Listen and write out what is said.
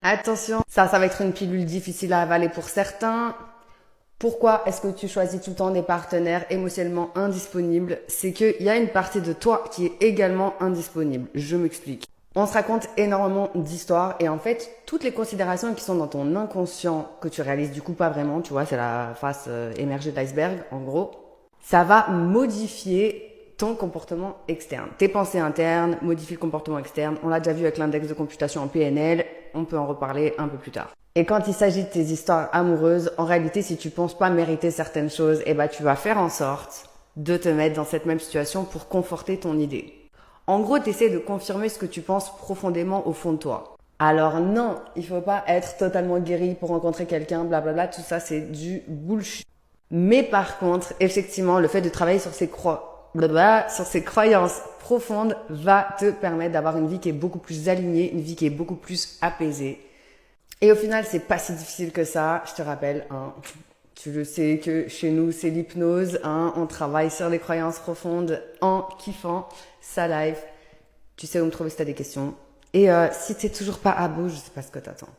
Attention, ça va être une pilule difficile à avaler pour certains. Pourquoi est-ce que tu choisis tout le temps des partenaires émotionnellement indisponibles? C'est qu'il y a une partie de toi qui est également indisponible. Je m'explique. On se raconte énormément d'histoires et en fait, toutes les considérations qui sont dans ton inconscient, que tu réalises du coup pas vraiment, tu vois, c'est la face émergée de l'iceberg, en gros, ça va modifier ton comportement externe. Tes pensées internes modifient le comportement externe. On l'a déjà vu avec l'index de computation en PNL. On peut en reparler un peu plus tard. Et quand il s'agit de tes histoires amoureuses, en réalité, si tu penses pas mériter certaines choses, eh ben, tu vas faire en sorte de te mettre dans cette même situation pour conforter ton idée. En gros, tu essaies de confirmer ce que tu penses profondément au fond de toi. Alors non, il faut pas être totalement guéri pour rencontrer quelqu'un, blablabla, tout ça c'est du bullshit. Mais par contre, effectivement, le fait de travailler sur sur ses croyances profondes va te permettre d'avoir une vie qui est beaucoup plus alignée, une vie qui est beaucoup plus apaisée. Et au final, c'est pas si difficile que ça. Je te rappelle, hein, tu le sais que chez nous, c'est l'hypnose. Hein, on travaille sur les croyances profondes en kiffant sa life. Tu sais où me trouver si t'as des questions. Et si t'es toujours pas à bout, je sais pas ce que t'attends.